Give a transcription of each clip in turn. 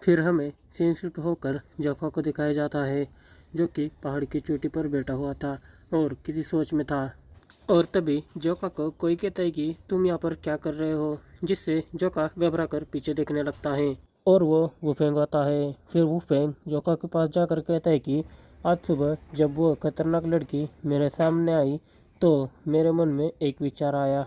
फिर हमें scene shift होकर जोका को दिखाया जाता है जो कि पहाड़ की चोटी पर बैठा हुआ था और किसी सोच में था। और तभी जोका को कोई कहता है कि तुम यहाँ पर क्या कर रहे हो, जिससे जोका घबरा कर पीछे देखने लगता है और वो वुफेंग आता है। फिर वुफेंग जोका के पास जाकर कहता है कि आज सुबह जब वो खतरनाक लड़की मेरे सामने आई तो मेरे मन में एक विचार आया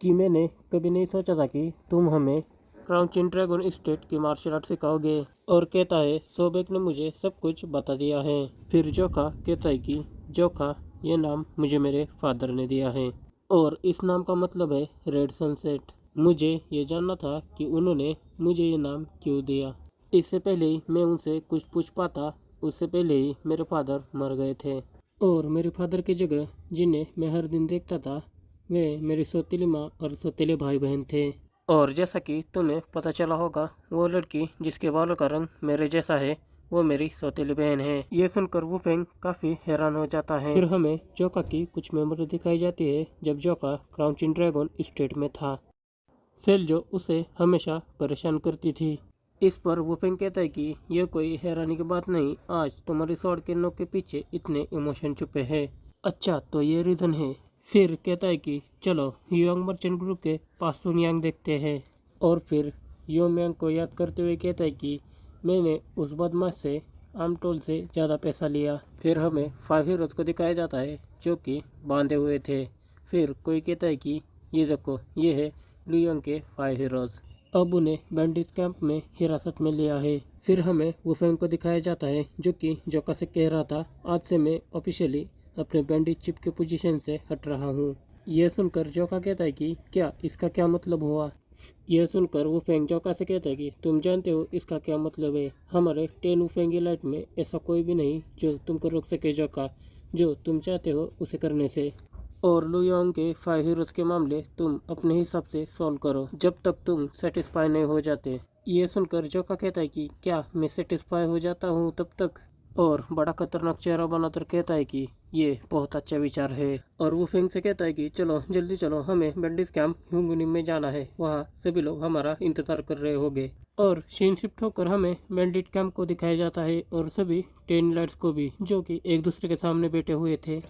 कि मैंने कभी नहीं सोचा था कि तुम हमें क्राउचिंग ड्रैगन स्टेट की मार्शल आर्ट सिखाओगे। और कहता है सोबेक ने मुझे सब कुछ बता दिया है। फिर जोका कहता है कि जोका ये नाम मुझे मेरे फादर ने दिया है और इस नाम का मतलब है रेड सनसेट। मुझे ये जानना था कि उन्होंने मुझे ये नाम क्यों दिया। इससे पहले ही मैं उनसे कुछ पूछ पाता, उससे पहले ही मेरे फादर मर गए थे और मेरे फादर की जगह जिन्हें मैं हर दिन देखता था वे मेरी सौतेली माँ और सौतेले भाई बहन थे। और जैसा कि तुम्हें पता चला होगा वो लड़की जिसके बालों का रंग मेरे जैसा है वो मेरी सौतेली बहन है। ये सुनकर वुफेंग काफी हैरान हो जाता है। फिर हमें जोका की कुछ मेमोरी दिखाई जाती है जब जोका क्राउचिंग ड्रैगन स्टेट में था। सेल जो उसे हमेशा परेशान करती थी। इस पर वुफेंग कहता है कि यह कोई हैरानी की बात नहीं, आज तुम्हारी स्वॉर्ड के नोक के पीछे इतने इमोशन छुपे हैं। अच्छा तो ये रीजन है। फिर कहता है कि चलो युयांग मर्चेंट ग्रुप के पास सुनियांग देखते हैं। और फिर योमयांग को याद करते हुए कहता है कि मैंने उस बदमाश से आमटोल से ज़्यादा पैसा लिया। फिर हमें 5 हीरोज़ को दिखाया जाता है जो कि बांधे हुए थे। फिर कोई कहता है कि ये देखो ये है लुयांग के 5 हीरोज़, अब उन्हें बैंडिट कैंप में हिरासत में लिया है। फिर हमें वुफेंग को दिखाया जाता है जो कि जोका से कह रहा था आज से मैं ऑफिशियली अपने बैंडिट चिप के पोजीशन से हट रहा हूँ। यह सुनकर जोका कहता है कि क्या इसका क्या मतलब हुआ। यह सुनकर वुफेंग जोका से कहता है कि तुम जानते हो इसका क्या मतलब है, हमारे 10 वुफेंगी लाइट में ऐसा कोई भी नहीं जो तुमको रोक सके जोका, जो तुम चाहते हो उसे करने से। और लुयांग के 5 हीरोज़ के मामले तुम अपने हिसाब से सॉल्व करो जब तक तुम सेटिस्फाई नहीं हो जाते। ये सुनकर जोका कहता है कि क्या मैं सेटिस्फाई हो जाता हूँ तब तक, और बड़ा खतरनाक चेहरा बनाकर कहता है कि ये बहुत अच्छा विचार है। और वो फिंग से कहता है कि चलो जल्दी चलो, हमें बैंडिस कैंप ह्यूंगनी में जाना है, वहाँ सभी लोग हमारा इंतजार कर रहे होंगे। और सीन शिफ्ट होकर हमें बैंडिट कैंप को दिखाया जाता है और सभी 10 लाइट्स को भी जो कि एक दूसरे के सामने बैठे हुए थे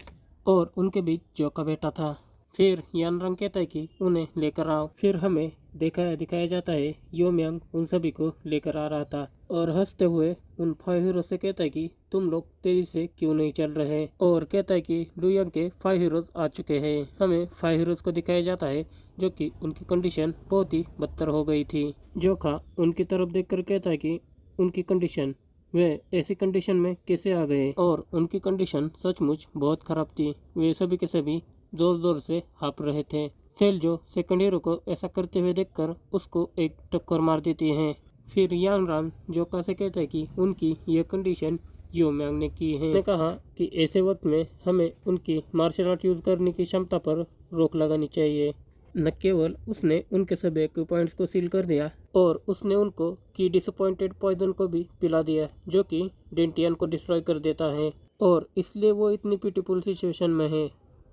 और उनके बीच जोका बैठा था। फिर यान रंग कहता है कि उन्हें लेकर आओ। फिर हमें दिखाया जाता है योमयांग उन सभी को लेकर आ रहा था और हंसते हुए उन 5 हीरो से कहता है कि तुम लोग तेजी से क्यों नहीं चल रहे, और कहता है कि लुयांग के 5 हीरोज आ चुके हैं। हमें 5 हीरोज को दिखाया जाता है जो कि उनकी कंडीशन बहुत ही बदतर हो गई थी। जोका उनकी तरफ देखकर कहता है कि उनकी कंडीशन, वे ऐसी कंडीशन में कैसे आ गए, और उनकी कंडीशन सचमुच बहुत खराब थी। वे सभी के सभी जोर जोर से हाँफ रहे थे। सेल जो सेकंड हीरो को ऐसा करते हुए देखकर उसको एक टक्कर मार देती है। फिर यांग रान जोका से कहता है कि उनकी यह कंडीशन योमयांग ने की है। ने कहा कि ऐसे वक्त में हमें उनकी मार्शल आर्ट यूज करने की क्षमता पर रोक लगानी चाहिए। न केवल उसने उनके सभी इक्विपमेंट्स को सील कर दिया और उसने उनको की डिसअपॉइंटेड पॉइजन को भी पिला दिया जो कि डेंटियन को डिस्ट्रॉय कर देता है, और इसलिए वो इतनी पिटीफुल सिचुएशन में है।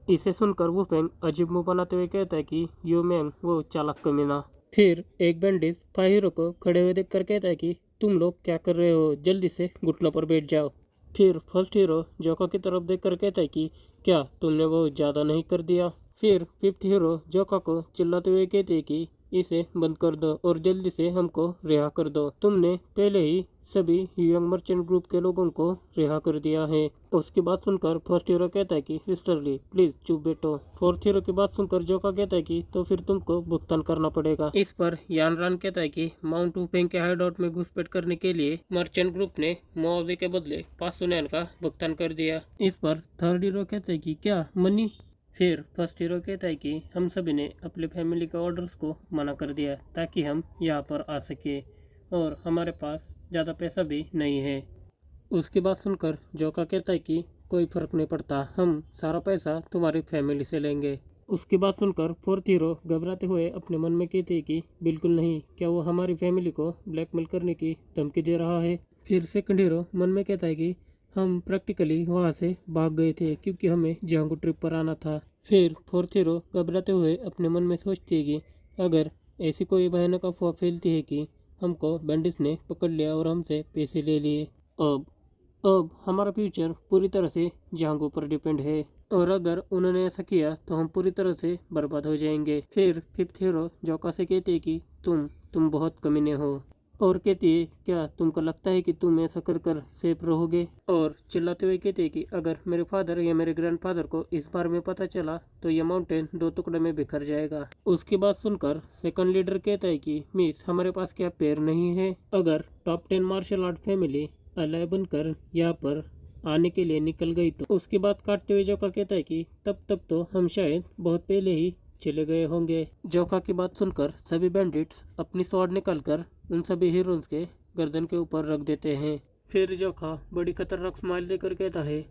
इसे सुनकर वुफेंग अजीब मुंह बनाते हुए कहता है कि योमयांग वो चालाक कमीना। फिर एक बैंडिट 5 हीरो को खड़े हुए देखकर कहता है कि तुम लोग क्या कर रहे हो, जल्दी से घुटनों पर बैठ जाओ। फिर फर्स्ट हीरो जोका की तरफ देखकर कहता है कि क्या तुमने वो ज़्यादा नहीं कर दिया। फिर फिफ्थ हीरो जोका को चिल्लाते हुए कहते हैं कि इसे बंद कर दो और जल्दी से हमको रिहा कर दो, तुमने पहले ही सभी यंग मर्चेंट ग्रुप के लोगों को रिहा कर दिया है। उसकी बात सुनकर फर्स्ट हीरो कहता है कि सिस्टरली प्लीज चुप बैठो। फोर्थ हीरो की बात सुनकर जोका कहता है कि तो फिर तुमको भुगतान करना पड़ेगा। इस पर यान रान कहता है कि माउंट वुफेंग के हाइडआउट में घुसपैठ करने के लिए मर्चेंट ग्रुप ने मुआवजे के बदले 500 नैन का भुगतान कर दिया। इस पर थर्ड हीरो कहता है कि क्या मनी। फिर फर्स्ट हीरो कहता है कि हम सभी ने अपने फैमिली के ऑर्डर्स को मना कर दिया ताकि हम यहाँ पर आ सके और हमारे पास ज़्यादा पैसा भी नहीं है। उसकी बात सुनकर जोका कहता है कि कोई फ़र्क नहीं पड़ता, हम सारा पैसा तुम्हारी फैमिली से लेंगे। उसकी बात सुनकर फोर्थ हीरो घबराते हुए अपने मन में कहते हैं कि बिल्कुल नहीं, क्या वो हमारी फैमिली को ब्लैकमेल करने की धमकी दे रहा है। फिर सेकंड हीरो मन में कहता है कि हम प्रैक्टिकली वहाँ से भाग गए थे क्योंकि हमें जियांगू ट्रिप पर आना था। फिर फोर्थ हीरो घबराते हुए अपने मन में सोचती है कि अगर ऐसी कोई भयानक अफवाह फैलती है कि हमको बैंडिट्स ने पकड़ लिया और हमसे पैसे ले लिए। अब हमारा फ्यूचर पूरी तरह से जांगू पर डिपेंड है, और अगर उन्होंने ऐसा किया तो हम पूरी तरह से बर्बाद हो जाएंगे। फिर फिफ्थ हीरो जोका से कहते हैं कि तुम बहुत कमीने हो, और कहती है क्या तुमको लगता है कि तुम ऐसा कर कर सेफ रहोगे। और चिल्लाते हुए कहते हैं कि अगर मेरे फादर या मेरे ग्रैंडफादर को इस बारे में पता चला तो यह माउंटेन 2 टुकड़े में बिखर जाएगा। उसकी बात सुनकर सेकंड लीडर कहता है कि मिस, हमारे पास क्या पैर नहीं है? अगर टॉप 10 मार्शल आर्ट फैमिली अलाय बनकर यहाँ पर आने के लिए निकल गई तो। उसकी बात काटते हुए जोका कहता है कि तब तक तो हम शायद बहुत पहले ही चले गए होंगे। जोका की बात सुनकर सभी बैंडिट्स अपनी स्वॉर्ड निकालकर उन सभी हीरोज के गर्दन के ऊपर रख देते हैं। फिर जोका बड़ी खतरनाक स्माइल देकर कहता है,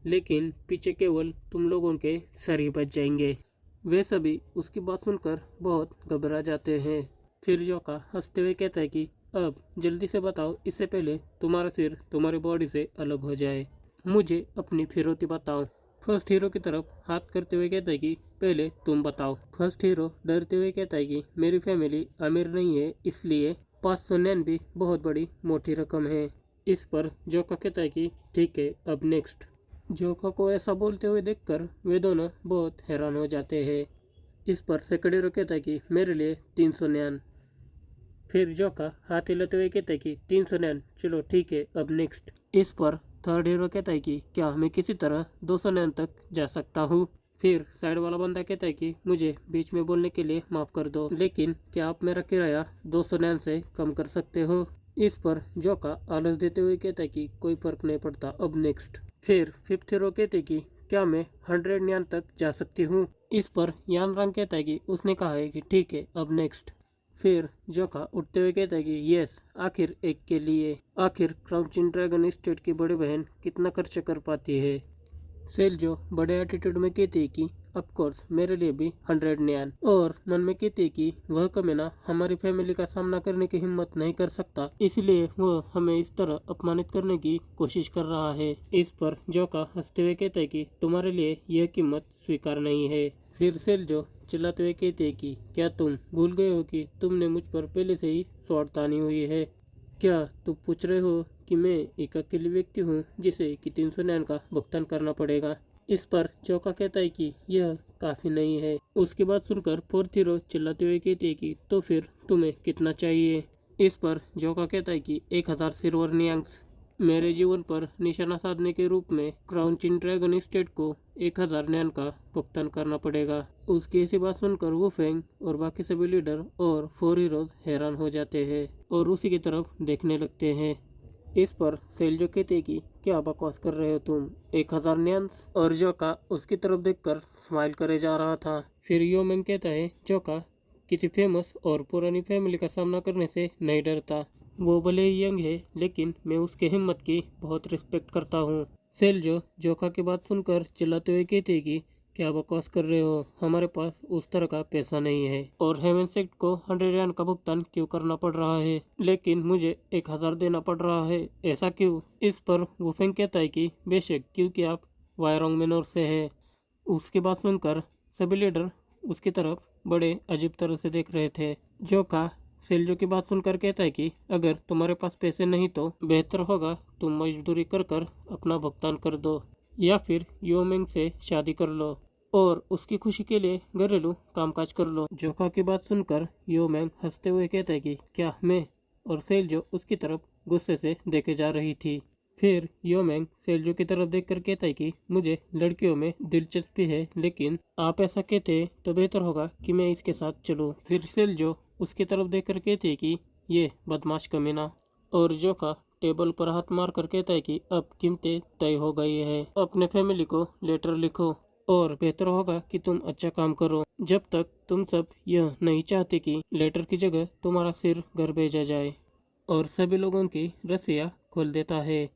लेकिन पीछे केवल तुम लोगों के सर ही बच जाएंगे। वे सभी उसकी बात सुनकर बहुत घबरा जाते हैं। फिर जोका हंसते हुए कहता है कि अब जल्दी से बताओ, इससे पहले तुम्हारा सिर तुम्हारी बॉडी से अलग हो जाए। मुझे अपनी फिरौती बताओ। फर्स्ट हीरो की तरफ हाथ करते हुए कहता है कि पहले तुम बताओ। फर्स्ट हीरो डरते हुए कहता है कि मेरी फैमिली अमीर नहीं है, इसलिए 500 भी बहुत बड़ी मोटी रकम है। इस पर जोका कहता है कि ठीक है, अब नेक्स्ट। जोका को ऐसा बोलते हुए देखकर वे दोनों बहुत हैरान हो जाते हैं। इस पर सेकंड हीरो कहता है कि मेरे लिए 300। फिर जोका हाथ हिलाते हुए कहता है कि 300, चलो ठीक है, अब नेक्स्ट। इस पर थर्ड हीरो कहता है कि क्या मैं किसी तरह 200 तक जा सकता हूँ? फिर साइड वाला बंदा कहता है कि मुझे बीच में बोलने के लिए माफ कर दो, लेकिन क्या आप मेरा किराया 200 से कम कर सकते हो? इस पर जोका आलस देते हुए कहता है कि कोई फर्क नहीं पड़ता, अब नेक्स्ट। फिर फिफ्थ हीरो कहते हैं कि क्या मैं 100 तक जा सकती हूँ? इस पर यान रंग कहता है कि उसने कहा है कि ठीक है, अब नेक्स्ट। फिर जोका उठते हुए कहता है कि यस, आखिर एक के लिए। आखिर क्राउचिंग ड्रैगन स्टेट की बड़ी बहन कितना खर्च कर पाती है? सेल जो बड़े एटीट्यूड में कहती है कि ऑफ कोर्स मेरे लिए भी 100, और मन में कहती है कि वह कमीना हमारी फैमिली का सामना करने की हिम्मत नहीं कर सकता, इसलिए वह हमें इस तरह अपमानित करने की कोशिश कर रहा है। इस पर जोका हंसते हुए कहता है कि तुम्हारे लिए यह कीमत स्वीकार नहीं है। फिर सेल जो चिल्लाते हुए कहते हैं कि क्या तुम भूल गए हो कि तुमने मुझ पर पहले से ही स्वॉर्ड तानी हुई है? क्या तुम पूछ रहे हो कि मैं एक अकेले व्यक्ति हूँ जिसे कि 300 का भुगतान करना पड़ेगा? इस पर जोका कहता है कि यह काफी नहीं है। उसकी बात सुनकर फोर्थ हीरो चिल्लाते हुए कहती है कि तो फिर तुम्हें कितना चाहिए? इस पर जोका कहता है कि 1000 सिल्वर नियांग्स। मेरे जीवन पर निशाना साधने के रूप में क्राउचिंग ड्रैगन स्टेट को 1000 न्यान का भुगतान करना पड़ेगा। उसकी ऐसी बात सुनकर वू फेंग और बाकी सभी लीडर और 4 हीरोज हैरान हो जाते हैं और उसी की तरफ देखने लगते हैं। इस पर सेल जो कहते कि क्या बकवास कर रहे हो तुम, 1000 न्यान्स? और जोका उसकी तरफ देखकर स्माइल करे जा रहा था। फिर यो मेंग कहता है जोका किसी फेमस और पुरानी फैमिली का सामना करने से नहीं डरता। वो भले ही यंग है, लेकिन मैं उसके हिम्मत की बहुत रिस्पेक्ट करता हूँ। सेल जो जोका की बात सुनकर चिल्लाते हुए कहते कि क्या बकवास कर रहे हो, हमारे पास उस तरह का पैसा नहीं है, और हेवन सेक्ट को 100 का भुगतान क्यों करना पड़ रहा है, लेकिन मुझे 1000 देना पड़ रहा है, ऐसा क्यों? इस पर वुफेंग कहता है कि बेशक, क्योंकि आप वायरोंग मेनोर से है। उसकी बात सुनकर सभी लीडर उसकी तरफ बड़े अजीब तरह से देख रहे थे। जोका सेल्जो की बात सुनकर कहता है कि अगर तुम्हारे पास पैसे नहीं तो बेहतर होगा तुम मजदूरी कर कर अपना भुगतान कर दो, या फिर योमेंग से शादी कर लो और उसकी खुशी के लिए घरेलू कामकाज कर लो। जोका की बात सुनकर योमेंग हंसते हुए कहता है कि क्या मैं? और सेल्जो उसकी तरफ गुस्से से देखे जा रही थी। फिर योमेंग सेल्जो की तरफ देखकर कहता है कि मुझे लड़कियों में दिलचस्पी है, लेकिन आप ऐसा कहते तो बेहतर होगा कि मैं इसके साथ चलूं। फिर सेल्जो उसकी तरफ देखकर कहती है कि ये बदमाश कमीना। और जोका टेबल पर हाथ मार कर कहता है कि अब कीमतें तय हो गई है, अपने फैमिली को लेटर लिखो और बेहतर होगा कि तुम अच्छा काम करो जब तक तुम सब यह नहीं चाहते कि लेटर की जगह तुम्हारा सिर घर भेजा जाए। और सभी लोगों की रस्सियाँ खोल देता है।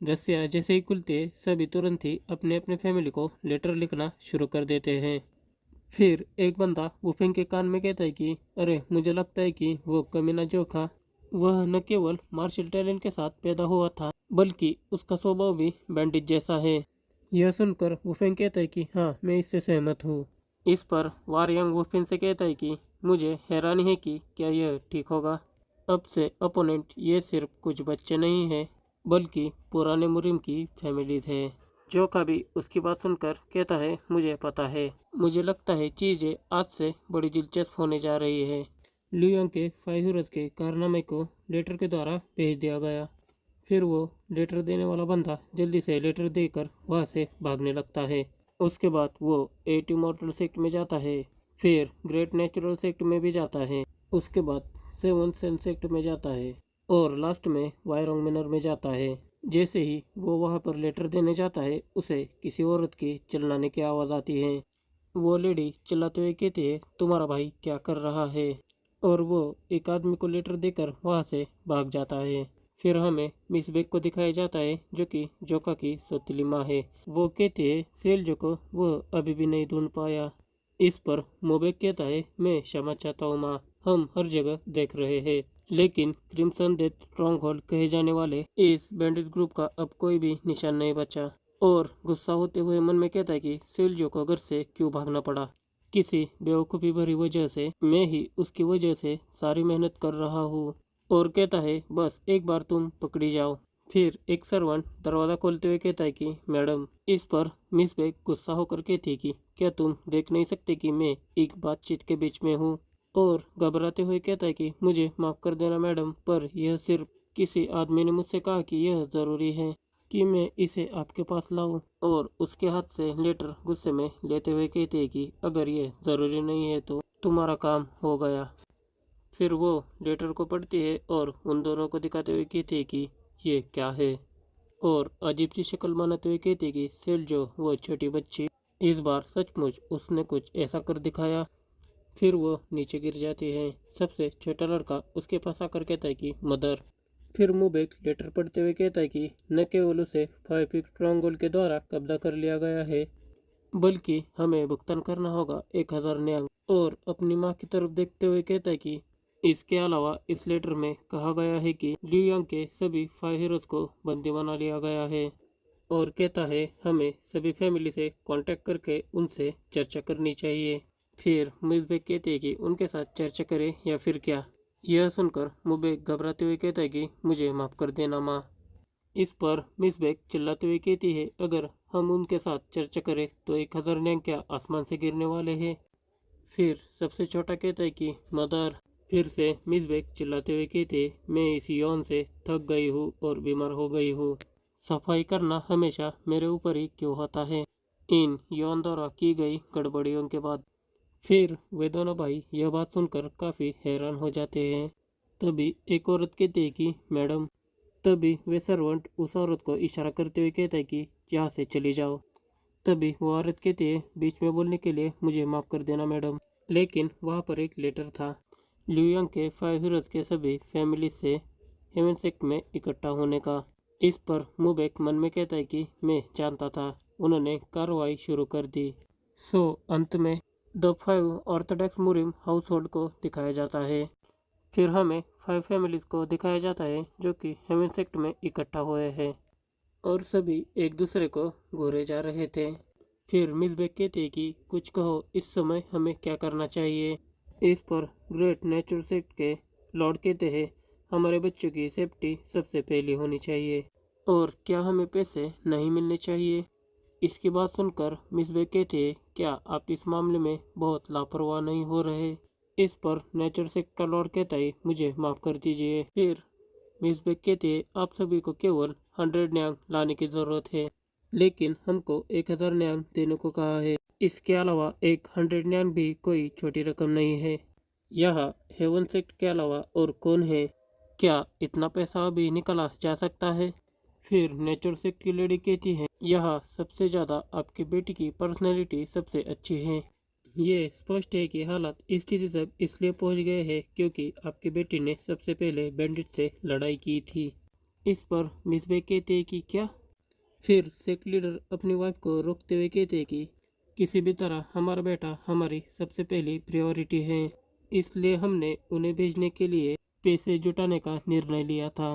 रस्सियाँ जैसे ही खुलते सभी तुरंत ही अपने अपने फैमिली को लेटर लिखना शुरू कर देते हैं। फिर एक बंदा वुफेंग के कान में कहता है कि अरे, मुझे लगता है कि वो कमीना जोका वह न केवल मार्शल टैलेंट के साथ पैदा हुआ था, बल्कि उसका स्वभाव भी बैंडिट जैसा है। यह सुनकर वुफेंग कहता है कि हाँ, मैं इससे सहमत हूँ। इस पर वारयंग वुफेंग से कहता है कि मुझे हैरानी है कि क्या यह ठीक होगा। अब से अपोनेंट ये सिर्फ कुछ बच्चे नहीं हैं, बल्कि पुराने मुरिम की फैमिलीज है। जो का भी उसकी बात सुनकर कहता है, मुझे पता है, मुझे लगता है चीजें आज से बड़ी दिलचस्प होने जा रही है। लियोंग के फाइहुरस के कारनामे को लेटर के द्वारा भेज दिया गया। फिर वो लेटर देने वाला बंदा जल्दी से लेटर देकर वहाँ से भागने लगता है। उसके बाद वो 8 इमॉर्टल सेक्ट में जाता है, फिर ग्रेट नेचुरल सेक्ट में भी जाता है, उसके बाद 7 सन सेक्ट में जाता है और लास्ट में वायरोंग मिनर में जाता है। जैसे ही वो वहाँ पर लेटर देने जाता है, उसे किसी औरत की चिल्लाने की आवाज़ आती है। वो लेडी चिल्लाते हुए कहती है, तुम्हारा भाई क्या कर रहा है? और वो एक आदमी को लेटर देकर वहाँ से भाग जाता है। फिर हमें मिस बेक को दिखाया जाता है, जो कि जोका की सौतेली माँ है। वो कहती है सेल्जो को वो अभी भी नहीं ढूंढ पाया। इस पर मोबेक कहता है, मैं क्षमा चाहता हूँ माँ, हम हर जगह देख रहे हैं, लेकिन क्रिम्सन डेथ स्ट्रॉन्ग होल्ड कहे जाने वाले इस बैंडिट ग्रुप का अब कोई भी निशान नहीं बचा। और गुस्सा होते हुए मन में कहता है कि सेल्जो को घर से क्यों भागना पड़ा, किसी बेवकूफ़ी भरी वजह से, मैं ही उसकी वजह से सारी मेहनत कर रहा हूँ। और कहता है बस एक बार तुम पकड़ी जाओ। फिर एक सर्वेंट दरवाज़ा खोलते हुए कहता है कि मैडम। इस पर मिस बेक गुस्सा होकर कहती है कि क्या तुम देख नहीं सकते कि मैं एक बातचीत के बीच में हूँ? और घबराते हुए कहता है कि मुझे माफ़ कर देना मैडम, पर यह सिर्फ किसी आदमी ने मुझसे कहा कि यह ज़रूरी है कि मैं इसे आपके पास लाऊं। और उसके हाथ से लेटर गुस्से में लेते हुए कहते हैं कि अगर ये ज़रूरी नहीं है तो तुम्हारा काम हो गया। फिर वो लेटर को पढ़ती है और उन दोनों को दिखाते हुए कहती है कि ये क्या है, और अजीब सी शक्ल बनाते हुए कहती है कि सेल्जो वो छोटी बच्ची, इस बार सचमुच उसने कुछ ऐसा कर दिखाया। फिर वो नीचे गिर जाती है। सबसे छोटा लड़का उसके पास आकर कहता है कि मदर। फिर मुबेक लेटर पढ़ते हुए कहता है कि न केवल उसे 5 स्ट्रॉन्ग होल्ड के द्वारा कब्जा कर लिया गया है, बल्कि हमें भुगतान करना होगा 1000 न्यांग। और अपनी माँ की तरफ देखते हुए कहता है कि इसके अलावा इस लेटर में कहा गया है कि लियांग के सभी 5 हीरोज को बंदी बना लिया गया है। और कहता है हमें सभी फैमिली से कांटेक्ट करके उनसे चर्चा करनी चाहिए। फिर मुबेक कहते हैं कि उनके साथ चर्चा करें या फिर क्या। यह सुनकर मुबेक घबराते हुए कहता है कि मुझे माफ़ कर देना माँ। इस पर मिस बेक चिल्लाते हुए कहती है, अगर हम उनके साथ चर्चा करें तो 1000 न्यांग क्या आसमान से गिरने वाले हैं? फिर सबसे छोटा कहता है कि मदर। फिर से मिस बेक चिल्लाते हुए कहते हैं, मैं इस यौन से थक गई हूँ और बीमार हो गई हूँ। सफाई करना हमेशा मेरे ऊपर ही क्यों होता है, इन यौन द्वारा की गई गड़बड़ियों के बाद। फिर वे दोनों भाई यह बात सुनकर काफ़ी हैरान हो जाते हैं। तभी एक औरत कहती है कि मैडम। तभी वे सर्वेंट उस औरत को इशारा करते हुए कहता है कि यहाँ से चली जाओ। तभी वो औरत कहती है, बीच में बोलने के लिए मुझे माफ़ कर देना मैडम, लेकिन वहाँ पर एक लेटर था लियांग के 5 हीरोज के सभी फैमिली से हेवन सेक्ट में इकट्ठा होने का। इस पर मुबेक मन में कहता है कि मैं जानता था, उन्होंने कार्रवाई शुरू कर दी। अंत में द 5 ऑर्थोडॉक्स मुरिम हाउस होल्ड को दिखाया जाता है। फिर हमें 5 फैमिलीज को दिखाया जाता है जो कि हेवन सेक्ट में इकट्ठा हुए हैं और सभी एक दूसरे को घूरे जा रहे थे। फिर मिस बेक कहती है कि कुछ कहो, इस समय हमें क्या करना चाहिए? इस पर ग्रेट नेचर सेक्ट के लॉर्ड कहते हैं, हमारे बच्चों की सेफ्टी सबसे पहले होनी चाहिए, और क्या हमें पैसे नहीं मिलने चाहिए? इसकी बात सुनकर मिस बेक कहती है, क्या आप इस मामले में बहुत लापरवाह नहीं हो रहे? इस पर नेचर सेक्ट का लॉर्ड कहता है, मुझे माफ़ कर दीजिए। फिर मिस बेक कहती है, आप सभी को केवल 100 न्यांग लाने की ज़रूरत है, लेकिन हमको 1000 न्यांग देने को कहा है। इसके अलावा एक 100 न्यांग भी कोई छोटी रकम नहीं है। यहाँ हेवन सेक्ट के अलावा और कौन है? क्या इतना पैसा अभी निकाला जा सकता है? फिर नेचर सेक्ट की लेडी कहती है, यहाँ सबसे ज़्यादा आपकी बेटी की पर्सनैलिटी सबसे अच्छी है। ये स्पष्ट है कि हालात इस स्थिति तक इसलिए पहुंच गए हैं क्योंकि आपकी बेटी ने सबसे पहले बैंडिट से लड़ाई की थी। इस पर मिस बे कहते हैं कि क्या? फिर सेक्ट लीडर अपनी वाइफ को रोकते हुए कहते हैं कि किसी भी तरह हमारा बेटा हमारी सबसे पहली प्रायोरिटी है, इसलिए हमने उन्हें भेजने के लिए पैसे जुटाने का निर्णय लिया था।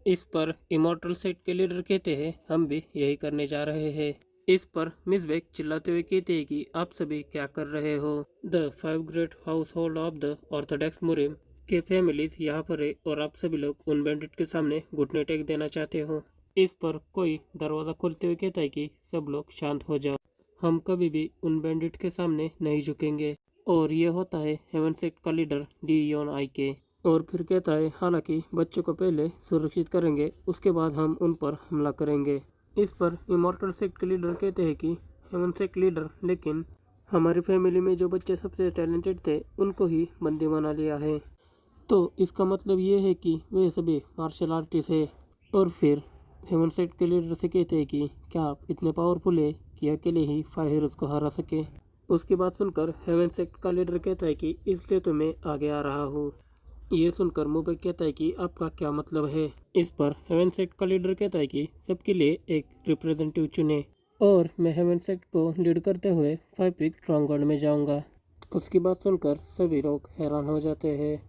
इस पर इमॉर्टल सेक्ट के लीडर कहते हैं, हम भी यही करने जा रहे हैं। इस पर मिस बेक चिल्लाते हुए कहते हैं कि आप सभी क्या कर रहे हो? The 5 great household of the orthodox मुरिम कि फैमिलीज यहाँ पर है और आप सभी लोग उन बैंडिट के सामने घुटने टेक देना चाहते हो। इस पर कोई दरवाजा खोलते हुए कहता है कि सब लोग शांत हो जाओ, हम कभी भी उन बैंडिट के सामने नहीं झुकेंगे। और ये होता है हेवन सेक्ट का लीडर डी योन आई के। और फिर कहता है हालांकि बच्चों को पहले सुरक्षित करेंगे, उसके बाद हम उन पर हमला करेंगे। इस पर इमॉर्टल सेक्ट के लीडर कहते हैं कि हेवन सेक्ट लीडर, लेकिन हमारी फैमिली में जो बच्चे सबसे टैलेंटेड थे उनको ही बंदी बना लिया है, तो इसका मतलब ये है कि वे सभी मार्शल आर्टिस्ट है। और फिर हेवन सेक्ट के लीडर से कहते हैं कि क्या आप इतने पावरफुल है कि अकेले ही फाइव हीरोज को हरा सके। उसकी बात सुनकर हेवन सेक्ट का लीडर कहता है कि इसलिए तो मैं आगे आ रहा हूँ। ये सुनकर मुबेक कहता है कि आपका क्या मतलब है। इस पर हेवन सेक्ट का लीडर कहता है कि सबके लिए एक रिप्रेजेंटेटिव चुने, और मैं हेवन सेक्ट को लीड करते हुए 5 पीक स्ट्रॉन्गहोल्ड में जाऊंगा। उसकी बात सुनकर सभी लोग हैरान हो जाते हैं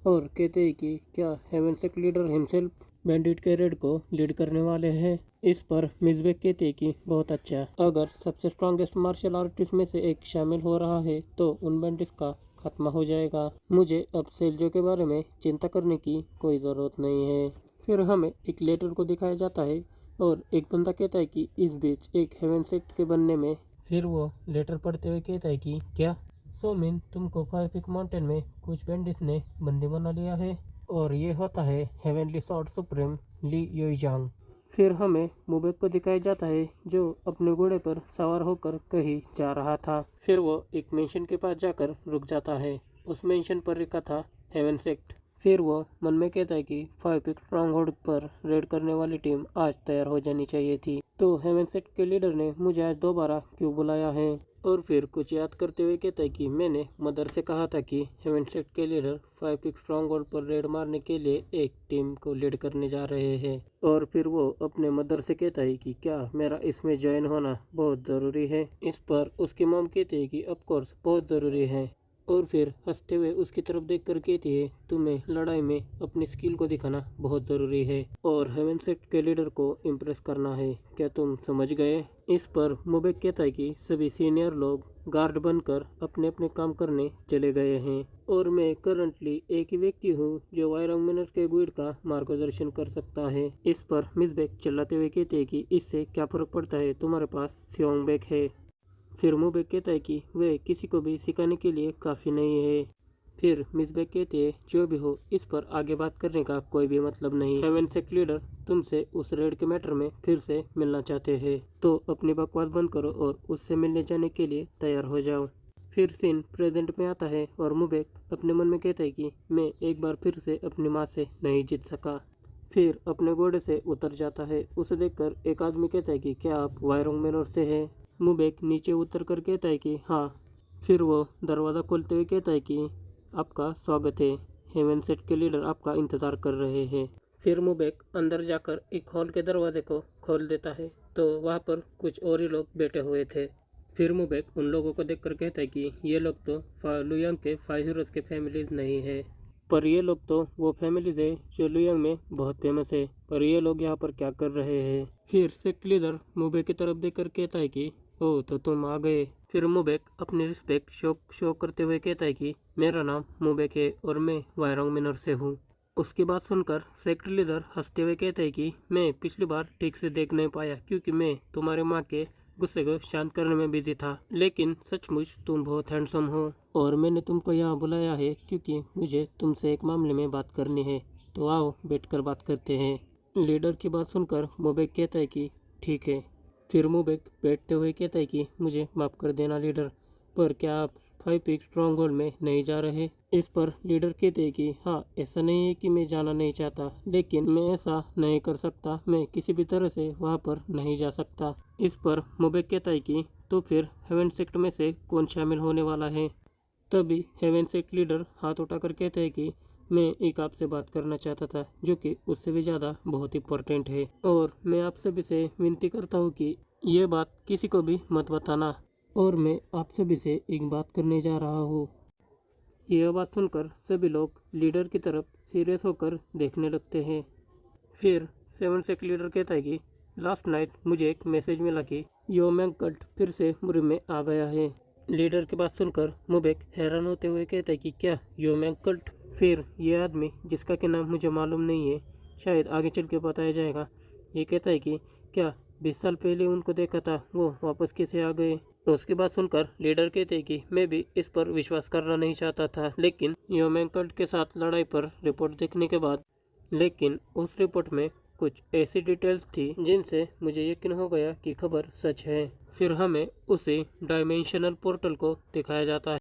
और कहते हैं कि क्या heaven sect leader himself bandit के रेड को लीड करने वाले हैं। इस पर मिसबेक कहते हैं कि बहुत अच्छा, अगर सबसे स्ट्रॉन्गेस्ट मार्शल आर्टिस्ट में से एक शामिल हो रहा है तो उन बैंडिट्स का खात्मा हो जाएगा। मुझे अब सेल्जो के बारे में चिंता करने की कोई ज़रूरत नहीं है। फिर हमें एक लेटर को दिखाया जाता है और एक बंदा कहता है कि इस बीच एक हेवन सेक्ट के बनने में। फिर वो लेटर पढ़ते हुए कहता है कि क्या सोमिन, तुमको 5 पीक माउंटेन में कुछ बैंडिट्स ने बंदी बना लिया है, और ये होता है हेवनली सॉर्ड सुप्रीम ली योईजांग। फिर हमें मुबेक को दिखाया जाता है जो अपने घोड़े पर सवार होकर कहीं जा रहा था। फिर वो एक मेंशन के पास जाकर रुक जाता है। उस मेंशन पर लिखा था हेवन सेक्ट। फिर वो मन में कहता है कि 5 पीक स्ट्रॉन्गहोल्ड पर रेड करने वाली टीम आज तैयार हो जानी चाहिए थी, तो हेवन सेक्ट के लीडर ने मुझे आज दोबारा क्यों बुलाया है। और फिर कुछ याद करते हुए कहता है कि मैंने मदर से कहा था कि हेवन सेक्ट के लीडर 5 पीक स्ट्रॉन्गहोल्ड पर रेड मारने के लिए एक टीम को लीड करने जा रहे हैं। और फिर वो अपने मदर से कहता है कि क्या मेरा इसमें ज्वाइन होना बहुत ज़रूरी है। इस पर उसकी मॉम कहती है कि ऑफ कोर्स बहुत ज़रूरी है। और फिर हंसते हुए उसकी तरफ देखकर कहती है तुम्हें लड़ाई में अपनी स्किल को दिखाना बहुत ज़रूरी है और हेवन सेक्ट के लीडर को इम्प्रेस करना है, क्या तुम समझ गए। इस पर मुबेक कहता है कि सभी सीनियर लोग गार्ड बनकर अपने अपने काम करने चले गए हैं और मैं करंटली एक ही व्यक्ति हूँ जो वायरंग मिनर के गुइड का मार्गदर्शन कर सकता है। इस पर मिसबेक चिल्लाते हुए कहते हैं कि इससे क्या फर्क पड़ता है, तुम्हारे पास स्योंगबेक है। फिर मुबेक कहता है कि वे किसी को भी सिखाने के लिए काफ़ी नहीं है। फिर मिसबेक कहते हैं जो भी हो, इस पर आगे बात करने का कोई भी मतलब नहीं। हेवन सेक्ट लीडर तुमसे उस रेड के मैटर में फिर से मिलना चाहते हैं, तो अपनी बकवास बंद करो और उससे मिलने जाने के लिए तैयार हो जाओ। फिर सीन प्रेजेंट में आता है और मुबेक अपने मन में कहता है कि मैं एक बार फिर से अपनी माँ से नहीं जीत सका। फिर अपने घोड़े से उतर जाता है। उसे देखकर एक आदमी कहता है कि क्या आप वायरोंग मेनोर से हैं। मुबेक नीचे उतर कर कहता है कि हाँ। फिर वो दरवाज़ा खोलते हुए कहता है कि आपका स्वागत है, हेवन सेट के लीडर आपका इंतज़ार कर रहे हैं। फिर मुबेक अंदर जाकर एक हॉल के दरवाजे को खोल देता है तो वहाँ पर कुछ और ही लोग बैठे हुए थे। फिर मुबेक उन लोगों को देखकर कहता है कि ये लोग तो लुयांग के 5 हीरोज़ के फैमिलीज नहीं है, पर ये लोग तो वो फैमिलीज है जो लुयांग में बहुत फेमस है, पर ये लोग यहाँ पर क्या कर रहे हैं। फिर सेक्ट लीडर मुबेक की तरफ देखकर कहता है कि ओह तो तुम आ गए। फिर मुबेक अपनी रिस्पेक्ट शो करते हुए कहता है कि मेरा नाम मुबेक है और मैं वायरोंग मिनर से हूँ। उसकी बात सुनकर सेक्ट लीडर हंसते हुए कहते हैं कि मैं पिछली बार ठीक से देख नहीं पाया क्योंकि मैं तुम्हारे माँ के गुस्से को शांत करने में बिजी था, लेकिन सचमुच तुम बहुत हैंडसम हो और मैंने तुमको यहाँ बुलाया है क्योंकि मुझे तुमसे एक मामले में बात करनी है, तो आओ बैठकर बात करते हैं। लीडर की बात सुनकर मुबेक कहता है कि ठीक है। फिर मुबेक बैठते हुए कहता है कि मुझे माफ़ कर देना लीडर, पर क्या आप 5 पीक स्ट्रॉन्गहोल्ड में नहीं जा रहे। इस पर लीडर कहते हैं कि हाँ, ऐसा नहीं है कि मैं जाना नहीं चाहता, लेकिन मैं ऐसा नहीं कर सकता, मैं किसी भी तरह से वहाँ पर नहीं जा सकता। इस पर मुबेक कहता है कि तो फिर हेवन सेक्ट में से कौन शामिल होने वाला है। तभी हेवन सेक्ट लीडर हाथ उठाकर कहता है कि मैं एक आपसे बात करना चाहता था जो कि उससे भी ज़्यादा बहुत इंपॉर्टेंट है, और मैं आप सभी से विनती करता हूँ कि ये बात किसी को भी मत बताना, और मैं आप सभी से एक बात करने जा रहा हूँ। यह बात सुनकर सभी लोग लीडर की तरफ सीरियस होकर देखने लगते हैं। फिर सेवन सेक्ट लीडर कहता है कि लास्ट नाइट मुझे एक मैसेज मिला कि योमैंग कल्ट फिर से मुरी में आ गया है। लीडर की बात सुनकर मुबेक हैरान होते हुए कहता है कि क्या योमैंग कल्ट फिर ये आदमी, जिसका कि नाम मुझे मालूम नहीं है, शायद आगे चल के बताया जाएगा, ये कहता है कि क्या 20 साल पहले उनको देखा था, वो वापस कैसे आ गए। उसकी बात सुनकर लीडर कहते हैं कि मैं भी इस पर विश्वास करना नहीं चाहता था, लेकिन योमेंकल्ट के साथ लड़ाई पर रिपोर्ट देखने के बाद, लेकिन उस रिपोर्ट में कुछ ऐसी डिटेल्स थी जिनसे मुझे यकीन हो गया कि खबर सच है। फिर हमें उसी डायमेंशनल पोर्टल को दिखाया जाता है।